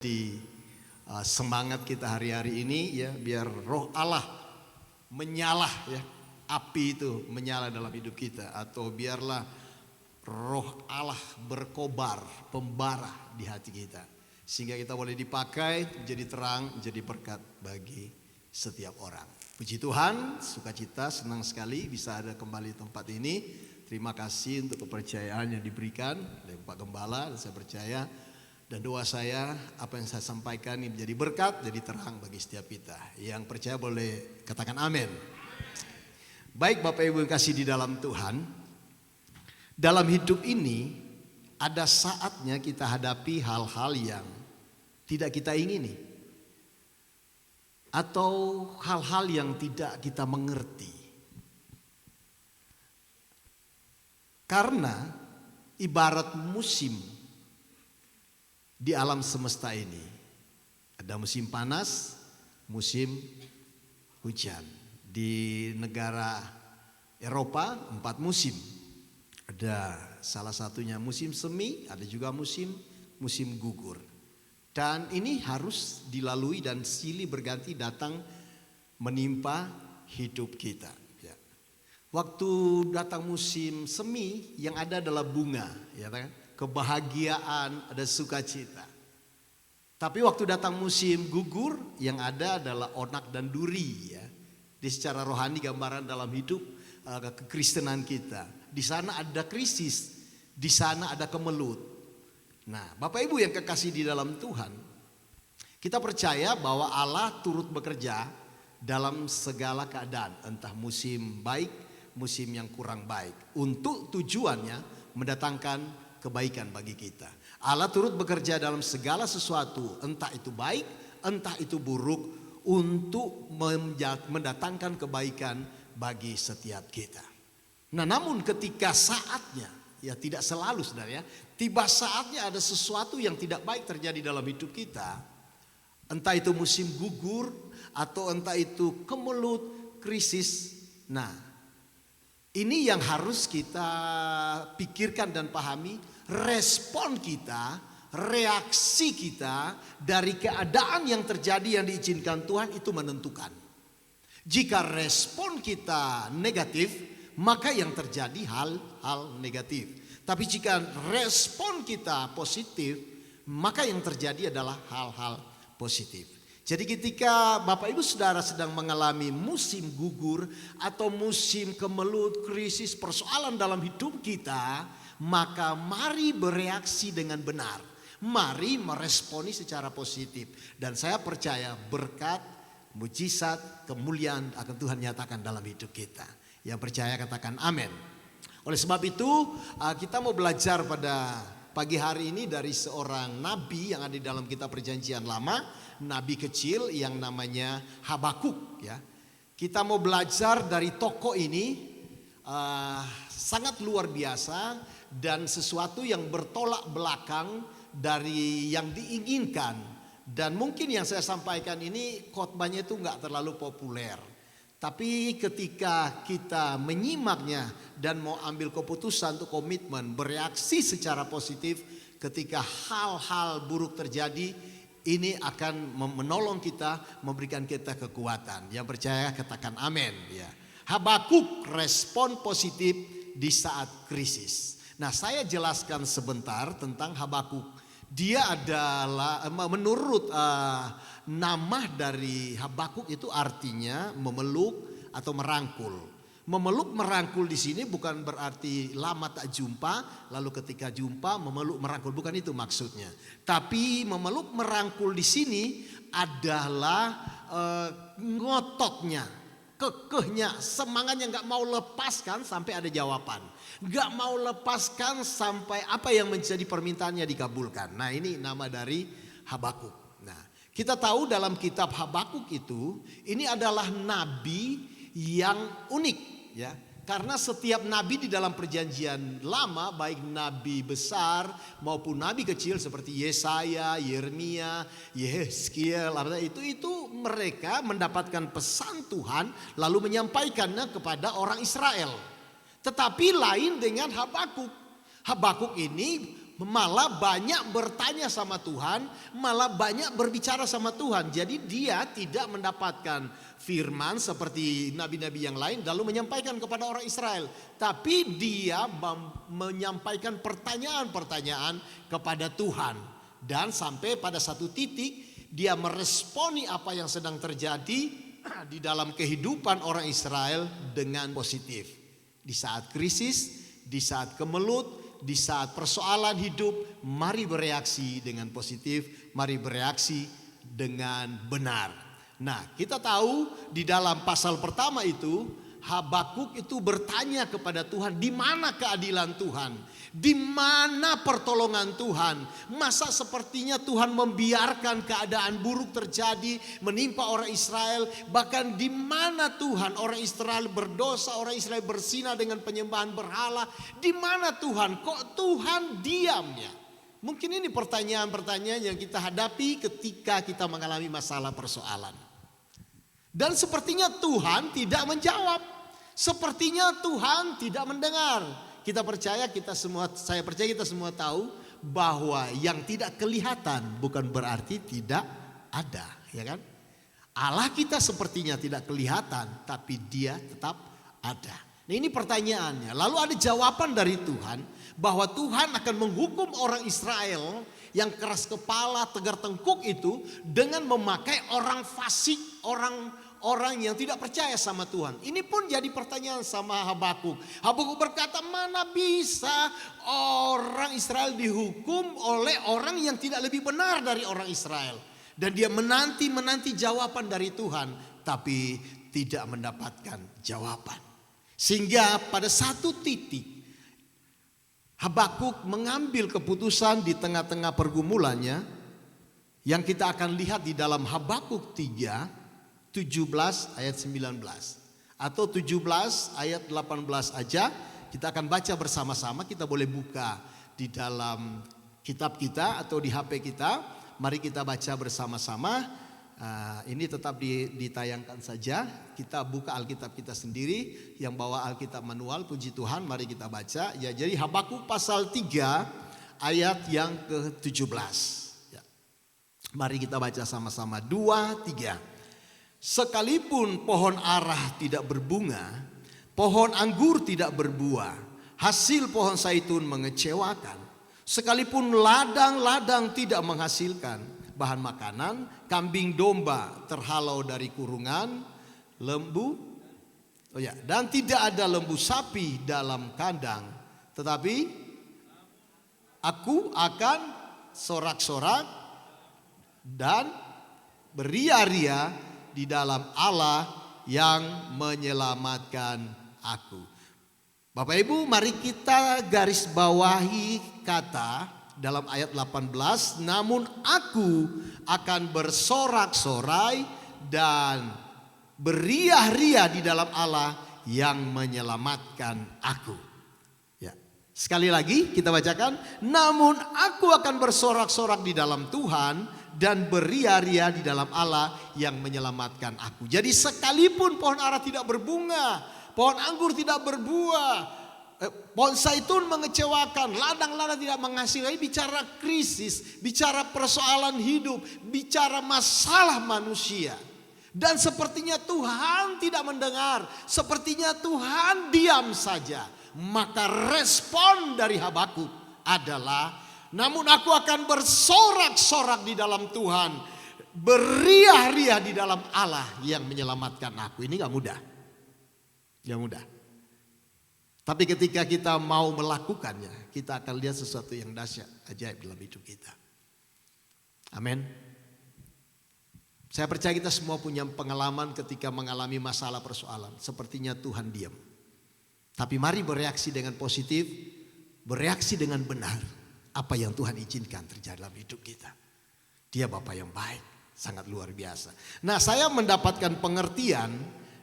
Di semangat kita hari-hari ini ya, biar roh Allah menyala ya, api itu menyala dalam hidup kita, atau biarlah roh Allah berkobar, pembara di hati kita, sehingga kita boleh dipakai menjadi terang, menjadi berkat bagi setiap orang. Puji Tuhan, sukacita, senang sekali bisa ada kembali di tempat ini. Terima kasih untuk kepercayaan yang diberikan oleh Pak Gembala, dan saya percaya dan doa saya, apa yang saya sampaikan ini menjadi berkat, jadi terang bagi setiap kita. Yang percaya boleh katakan amin. Baik Bapak Ibu yang kasih di dalam Tuhan, dalam hidup ini ada saatnya kita hadapi hal-hal yang tidak kita ingini, atau hal-hal yang tidak kita mengerti. Karena ibarat musim di alam semesta ini, ada musim panas, musim hujan. Di negara Eropa 4 musim. Ada salah satunya musim semi, ada juga musim gugur. Dan ini harus dilalui dan silih berganti datang menimpa hidup kita. Ya. Waktu datang musim semi, yang ada adalah bunga, ya kan? Kebahagiaan, ada sukacita. Tapi waktu datang musim gugur, yang ada adalah onak dan duri ya. Di secara rohani gambaran dalam hidup kekristenan kita. Di sana ada krisis, di sana ada kemelut. Nah, Bapak Ibu yang kekasih di dalam Tuhan, kita percaya bahwa Allah turut bekerja dalam segala keadaan, entah musim baik, musim yang kurang baik, untuk tujuannya mendatangkan kebaikan bagi kita. Allah turut bekerja dalam segala sesuatu, entah itu baik, entah itu buruk, untuk mendatangkan kebaikan bagi setiap kita. Nah, namun ketika saatnya, ya tidak selalu sebenarnya, tiba saatnya ada sesuatu yang tidak baik terjadi dalam hidup kita, entah itu musim gugur atau entah itu kemelut, krisis. Nah, ini yang harus kita pikirkan dan pahami, respon kita, reaksi kita dari keadaan yang terjadi yang diizinkan Tuhan itu menentukan. Jika respon kita negatif, maka yang terjadi hal-hal negatif. Tapi jika respon kita positif, maka yang terjadi adalah hal-hal positif. Jadi ketika Bapak Ibu Saudara sedang mengalami musim gugur atau musim kemelut, krisis, persoalan dalam hidup kita, maka mari bereaksi dengan benar. Mari meresponi secara positif. Dan saya percaya berkat, mujizat, kemuliaan akan Tuhan nyatakan dalam hidup kita. Yang percaya katakan amin. Oleh sebab itu kita mau belajar pada pagi hari ini dari seorang nabi yang ada di dalam kitab Perjanjian Lama. Nabi kecil yang namanya Habakuk ya. Kita mau belajar dari tokoh ini sangat luar biasa dan sesuatu yang bertolak belakang dari yang diinginkan. Dan mungkin yang saya sampaikan ini khotbahnya itu nggak terlalu populer. Tapi ketika kita menyimaknya dan mau ambil keputusan untuk komitmen, bereaksi secara positif ketika hal-hal buruk terjadi, ini akan menolong kita, memberikan kita kekuatan. Yang percaya katakan amin ya. Habakuk respon positif di saat krisis. Nah, saya jelaskan sebentar tentang Habakuk. Dia adalah menurut nama dari Habakuk itu artinya memeluk atau merangkul. Memeluk merangkul di sini bukan berarti lama tak jumpa, lalu ketika jumpa memeluk merangkul, bukan itu maksudnya. Tapi memeluk merangkul di sini adalah ngototnya, kekehnya, semangatnya nggak mau lepaskan sampai ada jawaban. Nggak mau lepaskan sampai apa yang menjadi permintaannya dikabulkan. Nah, ini nama dari Habakuk. Nah, kita tahu dalam kitab Habakuk itu, ini adalah nabi yang unik ya. Karena setiap nabi di dalam Perjanjian Lama, baik nabi besar maupun nabi kecil seperti Yesaya, Yeremia, Yehezkiel, itu mereka mendapatkan pesan Tuhan lalu menyampaikannya kepada orang Israel. Tetapi lain dengan Habakuk. Habakuk ini malah banyak bertanya sama Tuhan, malah banyak berbicara sama Tuhan. Jadi dia tidak mendapatkan firman seperti nabi-nabi yang lain lalu menyampaikan kepada orang Israel. Tapi dia menyampaikan pertanyaan-pertanyaan kepada Tuhan. Dan sampai pada satu titik dia meresponi apa yang sedang terjadi di dalam kehidupan orang Israel dengan positif. Di saat krisis, di saat kemelut, di saat persoalan hidup, mari bereaksi dengan positif, mari bereaksi dengan benar. Nah, kita tahu di dalam pasal pertama itu, Habakuk itu bertanya kepada Tuhan, di mana keadilan Tuhan? Di mana pertolongan Tuhan? Masa sepertinya Tuhan membiarkan keadaan buruk terjadi menimpa orang Israel? Bahkan di mana Tuhan orang Israel berdosa, orang Israel berzina dengan penyembahan berhala? Di mana Tuhan? Kok Tuhan diamnya? Mungkin ini pertanyaan-pertanyaan yang kita hadapi ketika kita mengalami masalah persoalan. Dan sepertinya Tuhan tidak menjawab. Sepertinya Tuhan tidak mendengar. Saya percaya kita semua tahu bahwa yang tidak kelihatan bukan berarti tidak ada, ya kan? Allah kita sepertinya tidak kelihatan, tapi Dia tetap ada. Nah, ini pertanyaannya. Lalu ada jawaban dari Tuhan bahwa Tuhan akan menghukum orang Israel yang keras kepala, tegar tengkuk itu dengan memakai orang fasik, orang yang tidak percaya sama Tuhan. Ini pun jadi pertanyaan sama Habakuk. Habakuk berkata, mana bisa orang Israel dihukum oleh orang yang tidak lebih benar dari orang Israel. Dan dia menanti jawaban dari Tuhan, tapi tidak mendapatkan jawaban. Sehingga pada satu titik Habakuk mengambil keputusan di tengah-tengah pergumulannya, yang kita akan lihat di dalam Habakuk 3 17 ayat 19 atau 17 ayat 18 aja kita akan baca bersama-sama. Kita boleh buka di dalam kitab kita atau di HP kita. Mari kita baca bersama-sama. Ini tetap ditayangkan saja. Kita buka Alkitab kita sendiri. Yang bawa Alkitab manual, puji Tuhan, mari kita baca. Ya, jadi Habakuk pasal 3 ayat yang ke-17. Ya. Mari kita baca sama-sama. 2, 3. Sekalipun pohon arah tidak berbunga, pohon anggur tidak berbuah, hasil pohon zaitun mengecewakan. Sekalipun ladang-ladang tidak menghasilkan bahan makanan, kambing domba terhalau dari kurungan, dan tidak ada lembu sapi dalam kandang. Tetapi aku akan sorak-sorak dan beria-ria di dalam Allah yang menyelamatkan aku. Bapak Ibu, mari kita garis bawahi kata dalam ayat 18, namun aku akan bersorak-sorai dan beria-ria di dalam Allah yang menyelamatkan aku. Ya. Sekali lagi kita bacakan, namun aku akan bersorak-sorak di dalam Tuhan dan beria-ria di dalam Allah yang menyelamatkan aku. Jadi sekalipun pohon ara tidak berbunga, pohon anggur tidak berbuah, pohon zaitun mengecewakan, ladang-ladang tidak menghasilkan, bicara krisis, bicara persoalan hidup, bicara masalah manusia. Dan sepertinya Tuhan tidak mendengar, sepertinya Tuhan diam saja. Maka respon dari Habakuk adalah, namun aku akan bersorak-sorak di dalam Tuhan, beria-ria di dalam Allah yang menyelamatkan aku. Ini gak mudah. Gak mudah. Tapi ketika kita mau melakukannya, kita akan lihat sesuatu yang dahsyat, ajaib dalam hidup kita. Amin. Saya percaya kita semua punya pengalaman ketika mengalami masalah persoalan. Sepertinya Tuhan diam. Tapi mari bereaksi dengan positif, bereaksi dengan benar. Apa yang Tuhan izinkan terjadi dalam hidup kita. Dia Bapa yang baik, sangat luar biasa. Nah, saya mendapatkan pengertian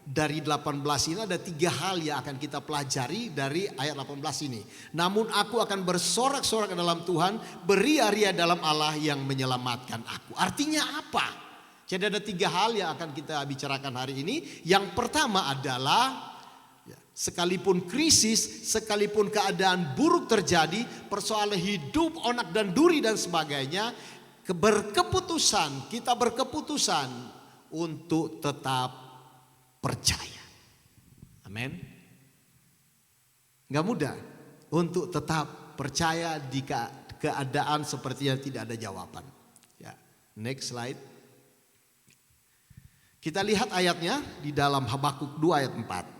dari 18 ini, ada 3 hal yang akan kita pelajari dari ayat 18 ini. Namun aku akan bersorak-sorak dalam Tuhan, beria-ria dalam Allah yang menyelamatkan aku. Artinya apa? Jadi ada 3 hal yang akan kita bicarakan hari ini. Yang pertama adalah Sekalipun krisis, sekalipun keadaan buruk terjadi, persoalan hidup, onak dan duri dan sebagainya, kita berkeputusan untuk tetap percaya. Amin. Gak mudah untuk tetap percaya di keadaan seperti yang tidak ada jawaban. Ya, next slide. Kita lihat ayatnya di dalam Habakuk 2 ayat 4.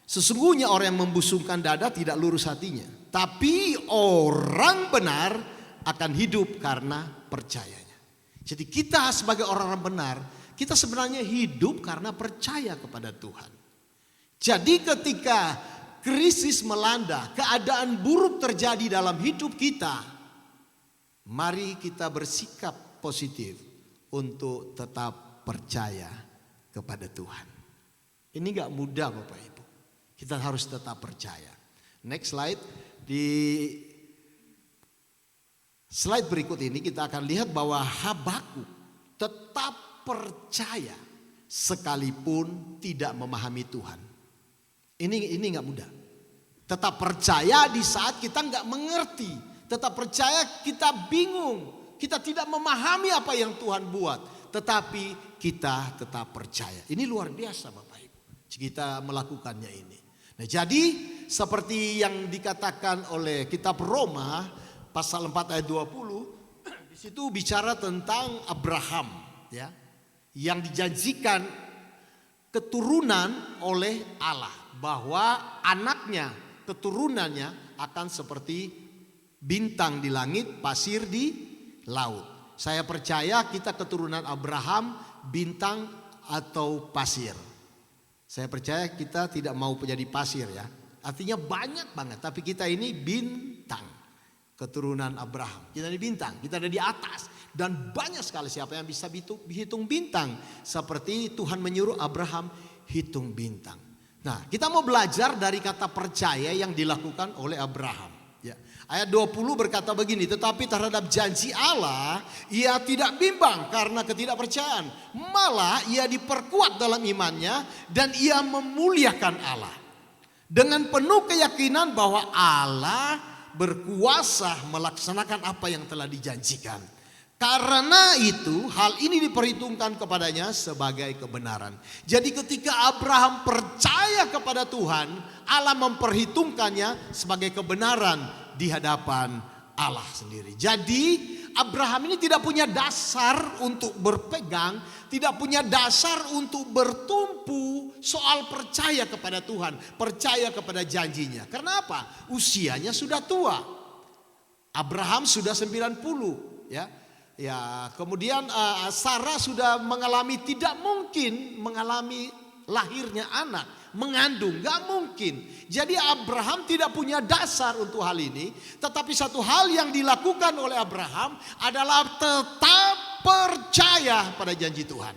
Sesungguhnya orang yang membusungkan dada tidak lurus hatinya, tapi orang benar akan hidup karena percayanya. Jadi kita sebagai orang benar, kita sebenarnya hidup karena percaya kepada Tuhan. Jadi ketika krisis melanda, keadaan buruk terjadi dalam hidup kita, mari kita bersikap positif untuk tetap percaya kepada Tuhan. Ini gak mudah Bapak Ibu. Kita harus tetap percaya. Next slide. Di slide berikut ini kita akan lihat bahwa Habakuk tetap percaya sekalipun tidak memahami Tuhan. Ini gak mudah. Tetap percaya di saat kita gak mengerti. Tetap percaya kita bingung. Kita tidak memahami apa yang Tuhan buat. Tetapi kita tetap percaya. Ini luar biasa Bapak Ibu. Kita melakukannya ini. Nah, jadi seperti yang dikatakan oleh kitab Roma pasal 4 ayat 20, di situ bicara tentang Abraham, ya, yang dijanjikan keturunan oleh Allah, bahwa anaknya, keturunannya akan seperti bintang di langit, pasir di laut. Saya percaya kita keturunan Abraham, bintang atau pasir. Saya percaya kita tidak mau menjadi pasir ya. Artinya banyak banget. Tapi kita ini bintang. Keturunan Abraham. Kita ini bintang. Kita ada di atas. Dan banyak sekali siapa yang bisa hitung bintang. Seperti Tuhan menyuruh Abraham hitung bintang. Nah, kita mau belajar dari kata percaya yang dilakukan oleh Abraham. Ya. Ayat 20 berkata begini, tetapi terhadap janji Allah ia tidak bimbang karena ketidakpercayaan. Malah ia diperkuat dalam imannya dan ia memuliakan Allah. Dengan penuh keyakinan bahwa Allah berkuasa melaksanakan apa yang telah dijanjikan. Karena itu hal ini diperhitungkan kepadanya sebagai kebenaran. Jadi ketika Abraham percaya kepada Tuhan, Allah memperhitungkannya sebagai kebenaran di hadapan Allah sendiri. Jadi Abraham ini tidak punya dasar untuk berpegang, tidak punya dasar untuk bertumpu soal percaya kepada Tuhan, percaya kepada janjinya. Karena apa? Usianya sudah tua. Abraham sudah 90, ya. Ya, kemudian Sarah sudah mengalami, tidak mungkin mengalami lahirnya anak, mengandung, gak mungkin. Jadi Abraham tidak punya dasar untuk hal ini. Tetapi satu hal yang dilakukan oleh Abraham adalah tetap percaya pada janji Tuhan.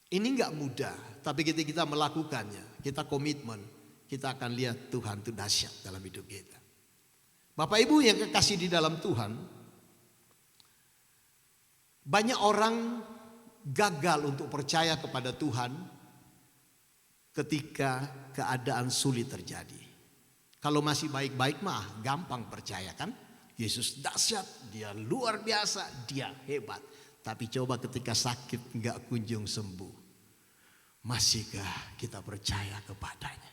Ini gak mudah, tapi ketika kita melakukannya, kita komitmen, kita akan lihat Tuhan itu dahsyat dalam hidup kita. Bapak Ibu yang kekasih di dalam Tuhan, banyak orang gagal untuk percaya kepada Tuhan ketika keadaan sulit terjadi. Kalau masih baik-baik mah gampang percaya kan? Yesus dahsyat, dia luar biasa, dia hebat. Tapi coba ketika sakit gak kunjung sembuh, masihkah kita percaya kepadanya?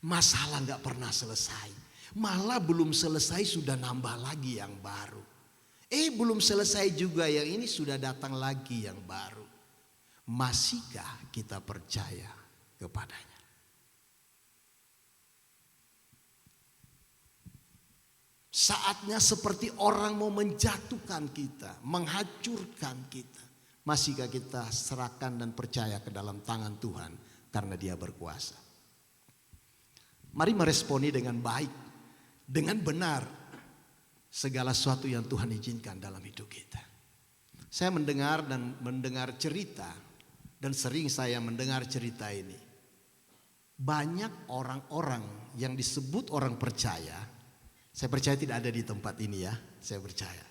Masalah gak pernah selesai. Malah belum selesai sudah nambah lagi yang baru. Belum selesai juga yang ini sudah datang lagi yang baru. Masihkah kita percaya kepadanya? Saatnya seperti orang mau menjatuhkan kita, menghancurkan kita. Masihkah kita serahkan dan percaya ke dalam tangan Tuhan karena Dia berkuasa? Mari meresponi dengan baik. Dengan benar segala sesuatu yang Tuhan izinkan dalam hidup kita. Saya mendengar cerita dan sering saya mendengar cerita ini. Banyak orang-orang yang disebut orang percaya. Saya percaya tidak ada di tempat ini ya. Saya percaya.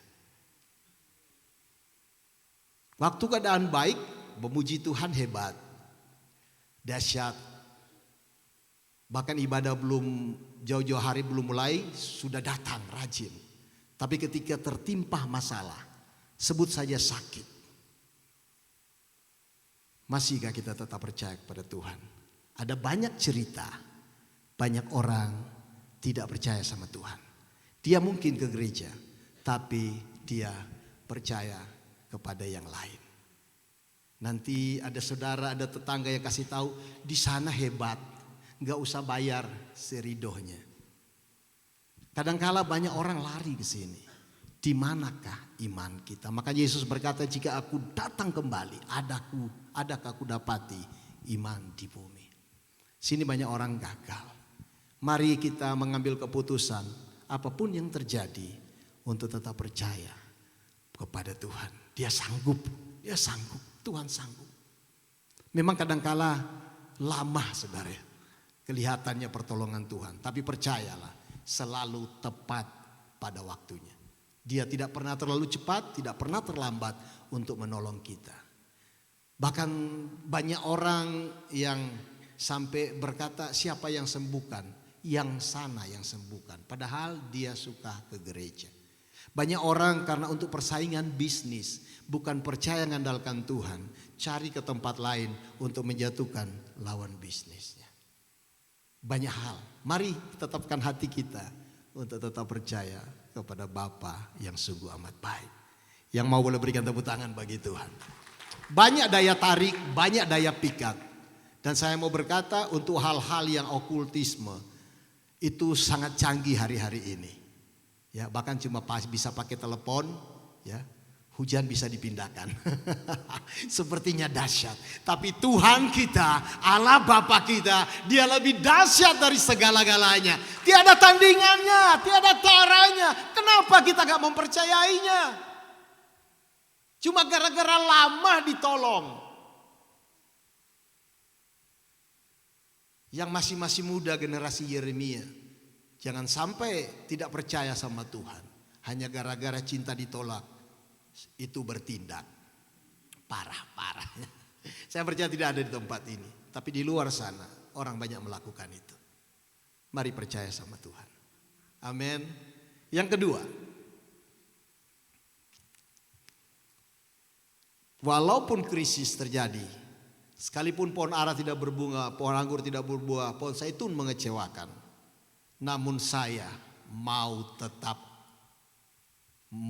Waktu keadaan baik, memuji Tuhan hebat, dahsyat, Bahkan ibadah belum jauh-jauh hari belum mulai sudah datang rajin. Tapi ketika tertimpa masalah, sebut saja sakit, masihkah kita tetap percaya kepada Tuhan? Ada banyak cerita, banyak orang tidak percaya sama Tuhan. Dia mungkin ke gereja, tapi dia percaya kepada yang lain. Nanti ada saudara, ada tetangga yang kasih tahu di sana hebat, nggak usah bayar seridohnya. Kadangkala banyak orang lari ke sini. Di manakah iman kita? Maka Yesus berkata, jika aku datang kembali, adakah aku dapati iman di bumi? Sini banyak orang gagal. Mari kita mengambil keputusan apapun yang terjadi untuk tetap percaya kepada Tuhan. Dia sanggup, Tuhan sanggup. Memang kadangkala lama saudara, kelihatannya pertolongan Tuhan. Tapi percayalah, selalu tepat pada waktunya. Dia tidak pernah terlalu cepat, tidak pernah terlambat untuk menolong kita. Bahkan banyak orang yang sampai berkata, siapa yang sembuhkan? Yang sana yang sembuhkan. Padahal dia suka ke gereja. Banyak orang karena untuk persaingan bisnis, bukan percaya mengandalkan Tuhan, cari ke tempat lain untuk menjatuhkan lawan bisnisnya. Banyak hal. Mari tetapkan hati kita untuk tetap percaya kepada Bapa yang sungguh amat baik. Yang mau boleh berikan tepuk tangan bagi Tuhan. Banyak daya tarik, banyak daya pikat. Dan saya mau berkata untuk hal-hal yang okultisme itu sangat canggih hari-hari ini. Ya, bahkan cuma bisa pakai telepon, ya. Hujan bisa dipindahkan. Sepertinya dahsyat. Tapi Tuhan kita, Allah Bapa kita, dia lebih dahsyat dari segala-galanya. Tiada tandingannya, tiada taranya. Kenapa kita gak mempercayainya? Cuma gara-gara lama ditolong. Yang masih muda generasi Yeremia, jangan sampai tidak percaya sama Tuhan. Hanya gara-gara cinta ditolak. Itu bertindak parah. Saya percaya tidak ada di tempat ini, tapi di luar sana orang banyak melakukan itu. Mari percaya sama Tuhan. Amin. Yang kedua, walaupun krisis terjadi, sekalipun pohon ara tidak berbunga, pohon anggur tidak berbuah, pohon zaitun mengecewakan, namun saya mau tetap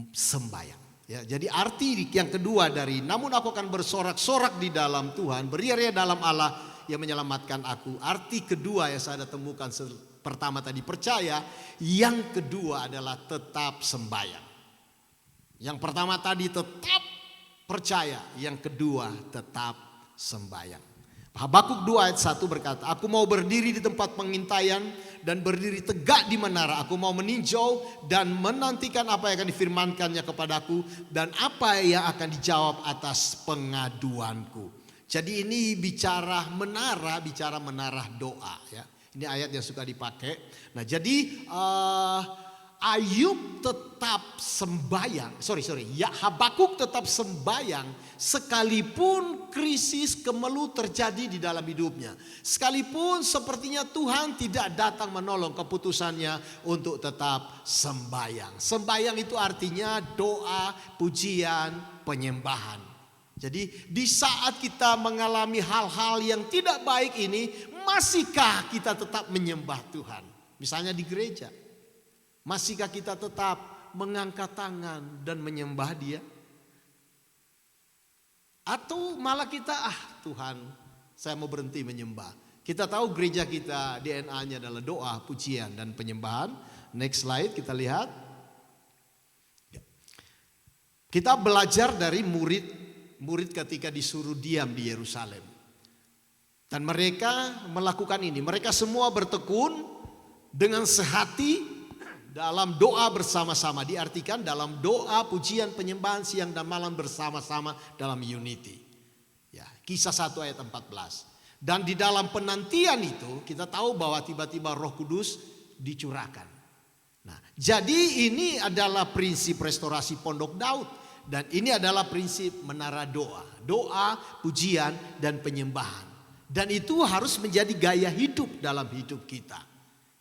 sembahyang. Ya, jadi arti yang kedua dari namun aku akan bersorak-sorak di dalam Tuhan, beria-ria dalam Allah yang menyelamatkan aku. Arti kedua yang saya temukan, pertama tadi percaya, yang kedua adalah tetap sembahyang. Yang pertama tadi tetap percaya, yang kedua tetap sembahyang. Habakuk 2 ayat 1 berkata, aku mau berdiri di tempat pengintaian dan berdiri tegak di menara. Aku mau meninjau dan menantikan apa yang akan difirmankannya kepadaku dan apa yang akan dijawab atas pengaduanku. Jadi ini bicara menara doa ya. Ini ayat yang suka dipakai. Nah jadi Ayub tetap sembayang, Habakuk tetap sembayang sekalipun krisis kemelut terjadi di dalam hidupnya. Sekalipun sepertinya Tuhan tidak datang menolong, keputusannya untuk tetap sembayang. Sembayang itu artinya doa, pujian, penyembahan. Jadi di saat kita mengalami hal-hal yang tidak baik ini, masihkah kita tetap menyembah Tuhan? Misalnya di gereja. Masihkah kita tetap mengangkat tangan dan menyembah Dia? Atau malah kita, Tuhan, saya mau berhenti menyembah. Kita tahu gereja kita DNA-nya adalah doa, pujian, dan penyembahan. Next slide kita lihat. Kita belajar dari murid ketika disuruh diam di Yerusalem. Dan mereka melakukan ini. Mereka semua bertekun dengan sehati dalam doa bersama-sama, diartikan dalam doa, pujian, penyembahan siang dan malam bersama-sama dalam unity. Ya, Kisah 1 ayat 14. Dan di dalam penantian itu kita tahu bahwa tiba-tiba Roh Kudus dicurahkan. Nah, jadi ini adalah prinsip restorasi Pondok Daud dan ini adalah prinsip menara doa, pujian dan penyembahan. Dan itu harus menjadi gaya hidup dalam hidup kita.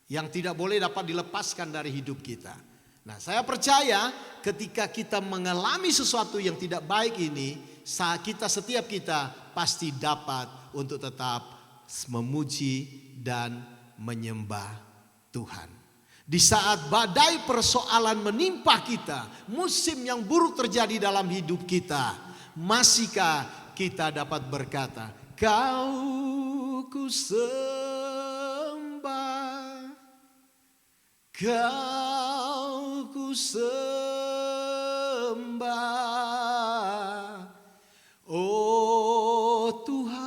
Yang tidak boleh dapat dilepaskan dari hidup kita. Nah, saya percaya ketika kita mengalami sesuatu yang tidak baik ini, setiap kita pasti dapat untuk tetap memuji dan menyembah Tuhan. Di saat badai persoalan menimpa kita, musim yang buruk terjadi dalam hidup kita, masihkah kita dapat berkata, Kau ku sembah, Kau ku sembah, oh Tuhan.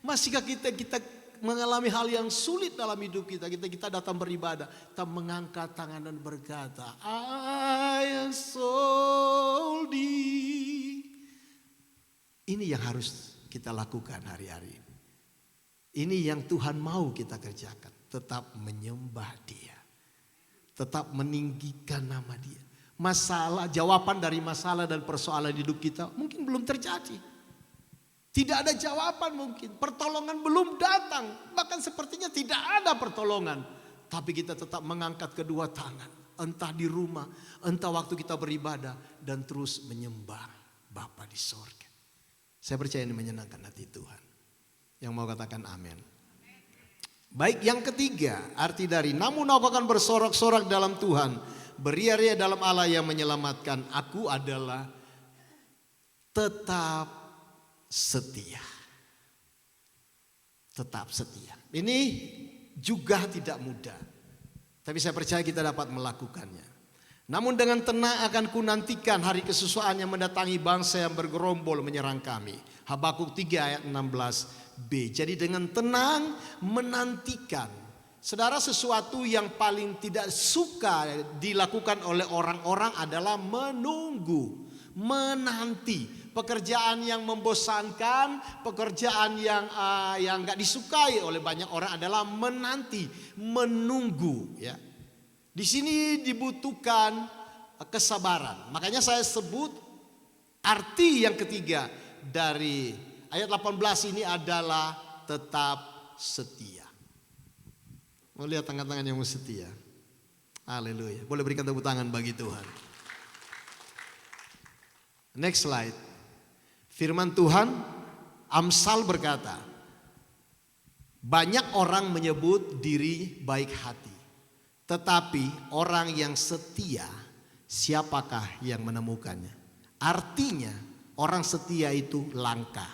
Masihkah kita mengalami hal yang sulit dalam hidup kita, kita datang beribadah, kita mengangkat tangan dan berkata, I exalt thee. Ini yang harus kita lakukan hari-hari ini. Ini yang Tuhan mau kita kerjakan. Tetap menyembah Dia. Tetap meninggikan nama Dia. Jawaban dari masalah dan persoalan hidup kita mungkin belum terjadi. Tidak ada jawaban mungkin. Pertolongan belum datang. Bahkan sepertinya tidak ada pertolongan. Tapi kita tetap mengangkat kedua tangan. Entah di rumah, entah waktu kita beribadah. Dan terus menyembah Bapa di sorga. Saya percaya ini menyenangkan hati Tuhan. Yang mau katakan amin. Baik, yang ketiga, arti dari namun aku akan bersorak-sorak dalam Tuhan, beria-ria dalam Allah yang menyelamatkan. Aku adalah tetap setia. Tetap setia. Ini juga tidak mudah. Tapi saya percaya kita dapat melakukannya. Namun dengan tenang akan kunantikan hari kesusahan yang mendatangi bangsa yang bergerombol menyerang kami. Habakuk 3 ayat 16b. Jadi dengan tenang menantikan. Saudara, sesuatu yang paling tidak suka dilakukan oleh orang-orang adalah menunggu, menanti. Pekerjaan yang membosankan, pekerjaan yang nggak disukai oleh banyak orang adalah menanti, menunggu. Ya. Di sini dibutuhkan kesabaran. Makanya saya sebut arti yang ketiga dari ayat 18 ini adalah tetap setia. Mau lihat tangan-tangan yang setia? Haleluya. Boleh berikan tepuk tangan bagi Tuhan. Next slide. Firman Tuhan, Amsal berkata, banyak orang menyebut diri baik hati. Tetapi orang yang setia, siapakah yang menemukannya? Artinya orang setia itu langka.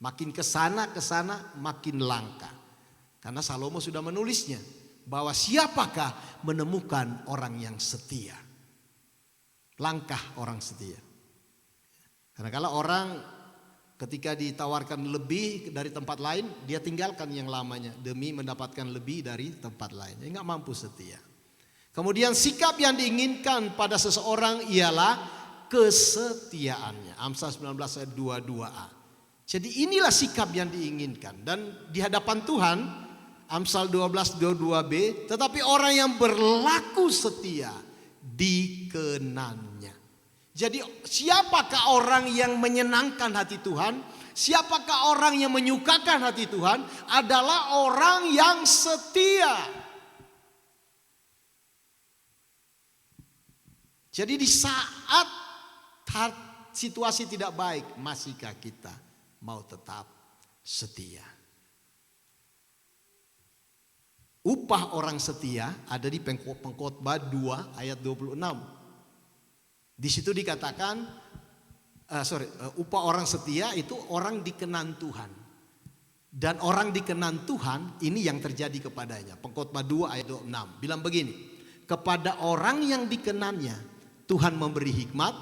Makin kesana makin langka. Karena Salomo sudah menulisnya. Bahwa siapakah menemukan orang yang setia? Langkah orang setia. Karena kalau orang ketika ditawarkan lebih dari tempat lain, dia tinggalkan yang lamanya demi mendapatkan lebih dari tempat lain. Dia nggak mampu setia. Kemudian sikap yang diinginkan pada seseorang ialah kesetiaannya. Amsal 19 ayat 22a. Jadi inilah sikap yang diinginkan. Dan di hadapan Tuhan, Amsal 12 22b, tetapi orang yang berlaku setia dikenannya. Jadi siapakah orang yang menyenangkan hati Tuhan? Siapakah orang yang menyukakan hati Tuhan? Adalah orang yang setia. Jadi di saat situasi tidak baik, masihkah kita mau tetap setia? Upah orang setia ada di Pengkhotbah 2 ayat 26. Di situ dikatakan, upah orang setia itu orang dikenan Tuhan. Dan orang dikenan Tuhan ini yang terjadi kepadanya. Pengkhotbah 2 ayat 26 bilang begini, kepada orang yang dikenannya Tuhan memberi hikmat,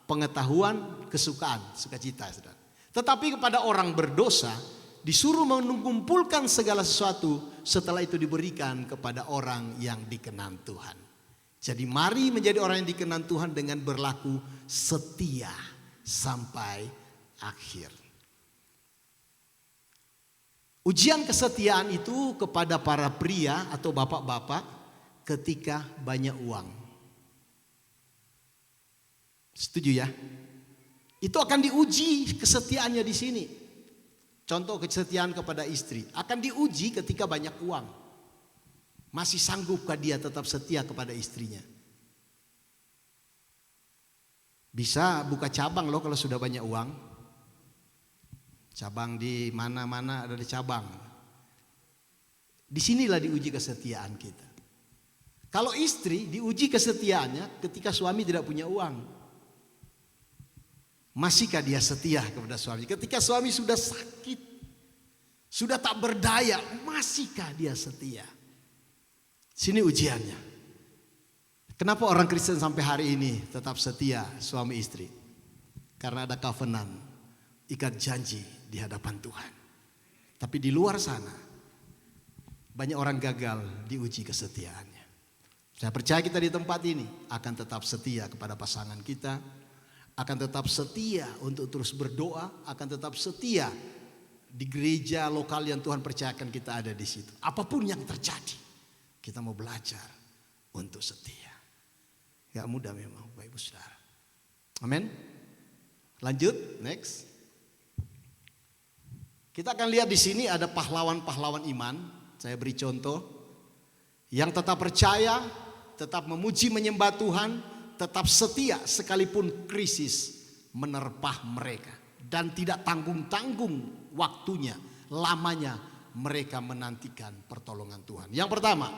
pengetahuan, kesukaan, sukacita. Tetapi kepada orang berdosa disuruh mengumpulkan segala sesuatu, setelah itu diberikan kepada orang yang dikenan Tuhan. Jadi mari menjadi orang yang dikenan Tuhan dengan berlaku setia sampai akhir. Ujian kesetiaan itu kepada para pria atau bapak-bapak ketika banyak uang. Setuju ya? Itu akan diuji kesetiaannya di sini. Contoh kesetiaan kepada istri akan diuji ketika banyak uang. Masih sanggupkah dia tetap setia kepada istrinya? Bisa buka cabang loh kalau sudah banyak uang. Cabang di mana-mana ada cabang. Disinilah diuji kesetiaan kita. Kalau istri diuji kesetiaannya ketika suami tidak punya uang. Masihkah dia setia kepada suami? Ketika suami sudah sakit, sudah tak berdaya, masihkah dia setia? Sini ujiannya. Kenapa orang Kristen sampai hari ini tetap setia suami istri? Karena ada covenant, ikat janji di hadapan Tuhan. Tapi di luar sana, banyak orang gagal diuji kesetiaannya. Saya percaya kita di tempat ini akan tetap setia kepada pasangan kita, akan tetap setia untuk terus berdoa, akan tetap setia di gereja lokal yang Tuhan percayakan kita ada di situ. Apapun yang terjadi, kita mau belajar untuk setia. Gak mudah memang, Bapak Ibu Saudara. Amin. Lanjut, next. Kita akan lihat di sini ada pahlawan-pahlawan iman. Saya beri contoh. Yang tetap percaya, tetap memuji menyembah Tuhan, tetap setia sekalipun krisis menerpah mereka. Dan tidak tanggung-tanggung waktunya, lamanya mereka menantikan pertolongan Tuhan. Yang pertama,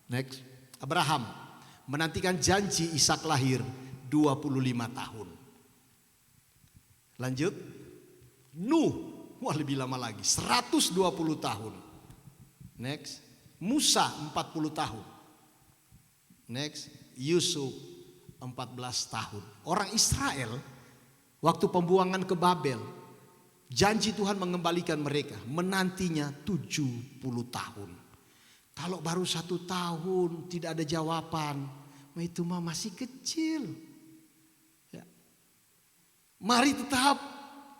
next, Abraham menantikan janji Ishak lahir 25 tahun. Lanjut, Nuh, wah lebih lama lagi, 120 tahun. Next, Musa 40 tahun. Next, Yusuf 14 tahun. Orang Israel waktu pembuangan ke Babel, janji Tuhan mengembalikan mereka, menantinya 70 tahun. Kalau baru 1 tahun tidak ada jawaban, itu mah masih kecil. Ya. Mari tetap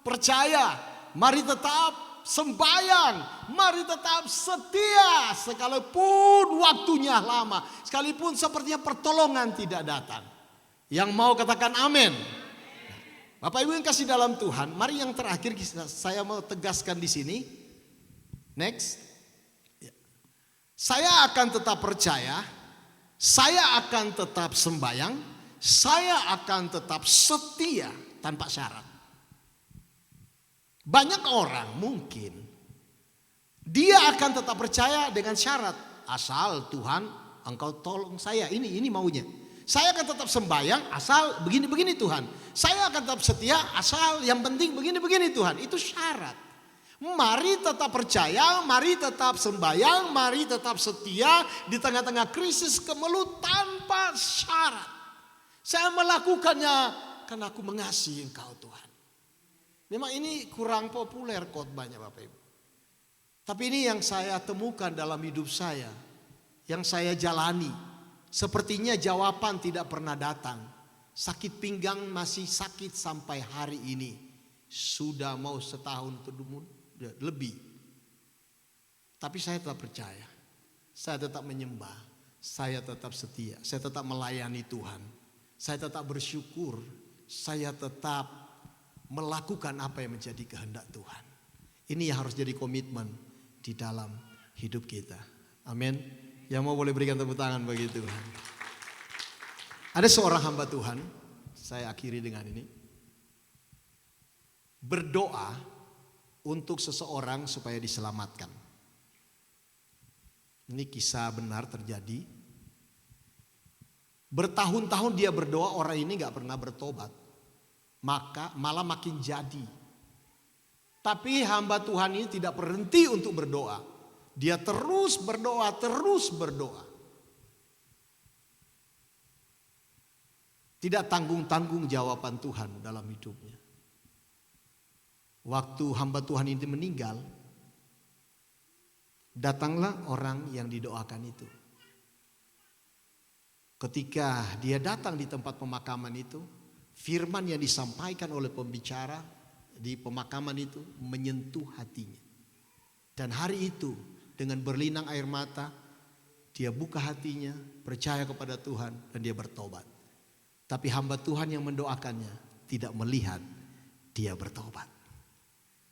percaya, mari tetap sembahyang, mari tetap setia sekalipun waktunya lama, sekalipun sepertinya pertolongan tidak datang. Yang mau katakan amin. Bapak Ibu yang kasih dalam Tuhan, mari yang terakhir saya mau tegaskan di sini. Next. Saya akan tetap percaya, saya akan tetap sembahyang, saya akan tetap setia tanpa syarat. Banyak orang mungkin dia akan tetap percaya dengan syarat, asal Tuhan engkau tolong saya, ini maunya. Saya akan tetap sembahyang asal begini-begini Tuhan. Saya akan tetap setia asal yang penting begini-begini Tuhan. Itu syarat. Mari tetap percaya, mari tetap sembahyang, mari tetap setia di tengah-tengah krisis kemelut tanpa syarat. Saya melakukannya karena aku mengasihi Engkau Tuhan. Memang ini kurang populer khotbahnya Bapak Ibu. Tapi ini yang saya temukan dalam hidup saya, yang saya jalani. Sepertinya jawaban tidak pernah datang. Sakit pinggang masih sakit sampai hari ini. Sudah mau setahun lebih. Tapi saya tetap percaya. Saya tetap menyembah. Saya tetap setia. Saya tetap melayani Tuhan. Saya tetap bersyukur. Saya tetap melakukan apa yang menjadi kehendak Tuhan. Ini yang harus jadi komitmen di dalam hidup kita. Amin. Yang mau boleh berikan tepuk tangan bagi Tuhan. Ada seorang hamba Tuhan, saya akhiri dengan ini. Berdoa untuk seseorang supaya diselamatkan. Ini kisah benar terjadi. Bertahun-tahun dia berdoa, orang ini gak pernah bertobat. Maka malah makin jadi. Tapi hamba Tuhan ini tidak berhenti untuk berdoa. Dia terus berdoa, terus berdoa. Tidak tanggung-tanggung jawaban Tuhan dalam hidupnya. Waktu hamba Tuhan ini meninggal, datanglah orang yang didoakan itu. Ketika dia datang di tempat pemakaman itu, firman yang disampaikan oleh pembicara di pemakaman itu menyentuh hatinya. Dan hari itu dengan berlinang air mata, dia buka hatinya, percaya kepada Tuhan dan dia bertobat. Tapi hamba Tuhan yang mendoakannya tidak melihat dia bertobat.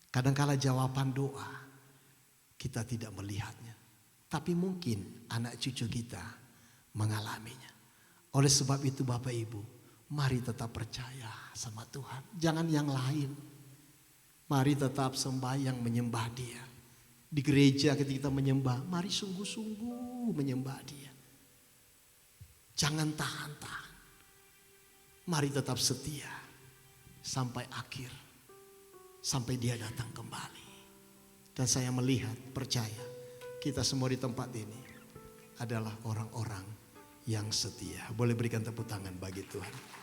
Kadangkala jawaban doa kita tidak melihatnya, tapi mungkin anak cucu kita mengalaminya. Oleh sebab itu Bapak Ibu, mari tetap percaya sama Tuhan. Jangan yang lain. Mari tetap sembahyang menyembah Dia. Di gereja ketika kita menyembah, mari sungguh-sungguh menyembah Dia. Jangan tahan-tahan. Mari tetap setia sampai akhir. Sampai Dia datang kembali. Dan saya melihat, percaya, kita semua di tempat ini adalah orang-orang yang setia. Boleh berikan tepuk tangan bagi Tuhan.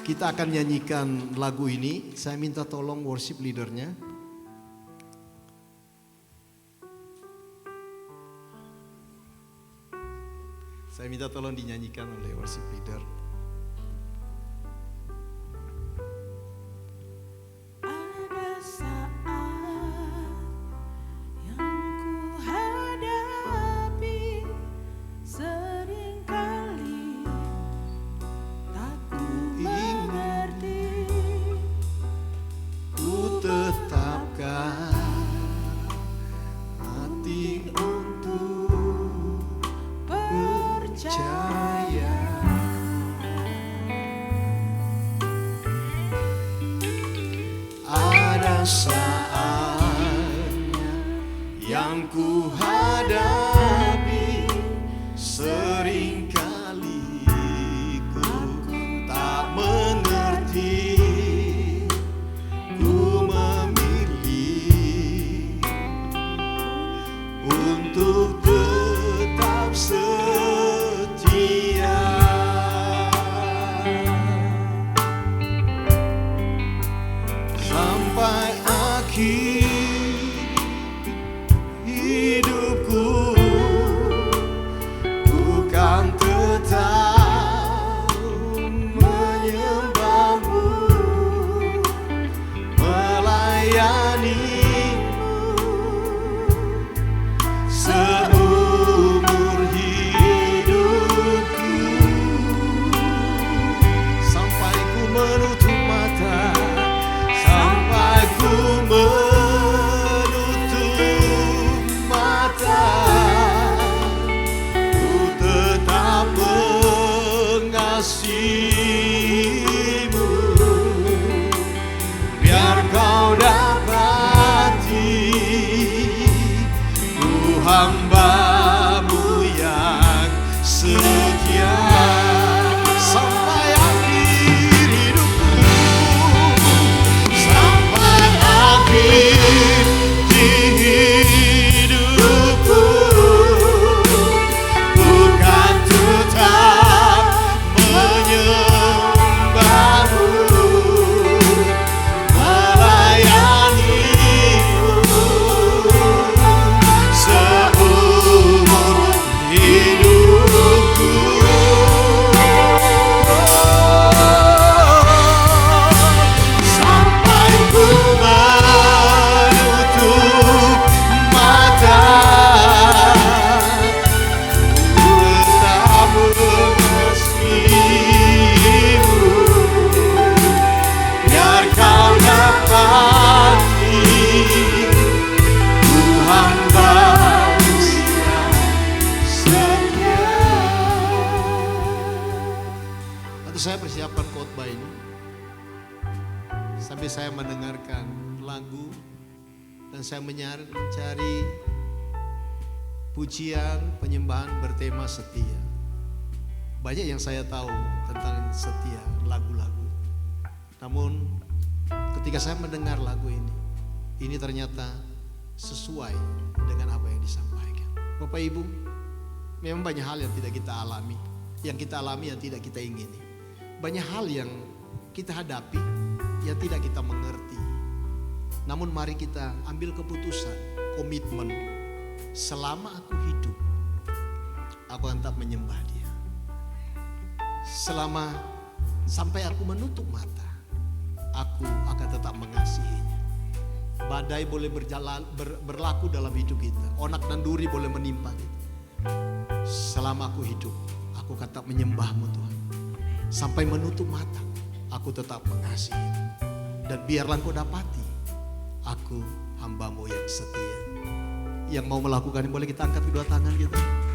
Kita akan nyanyikan lagu ini. Saya minta tolong worship leadernya. Saya minta tolong dinyanyikan oleh worship leader. Saatnya yang ku hadapi, seringkali ku tak mengerti. Ku memilih untuk tetap setia. Sampai hidupku, ku kan tetap menyembahmu, melayanimu seumur hidupku. Sampai ku menutup mata, sampai ku menutup mata, ku tetap mengasihimu. Biar kau dapati ku hamba-Mu yang setia. Sampai akhir hidupku, sampai akhir hidupku, bukan tetap menyembahmu, melayanimu seumur hidupku. Sampai ku menutup mata, ku tetap mengasihimu. Biar kau dapati ku hamba-Mu yang setia. Waktu saya persiapkan khotbah ini, sampai saya mendengarkan lagu dan saya mencari pujian penyembahan bertema setia. Banyak yang saya tahu tentang setia, lagu-lagu. Namun ketika saya mendengar lagu ini ternyata sesuai dengan apa yang disampaikan. Bapak Ibu, memang banyak hal yang tidak kita alami, yang kita alami yang tidak kita ingini. Banyak hal yang kita hadapi yang tidak kita mengerti. Namun mari kita ambil keputusan, komitmen, selama aku hidup, aku akan tetap menyembah Dia. Selama sampai aku menutup mata, aku akan tetap mengasihinya. Badai boleh berlaku dalam hidup kita, onak dan duri boleh menimpa kita. Selama aku hidup, aku akan tetap menyembah-Mu Tuhan. Sampai menutup mata, aku tetap mengasihi. Dan biarlah engkau dapati, aku hambamu yang setia. Yang mau melakukan, boleh kita angkat kedua tangan kita.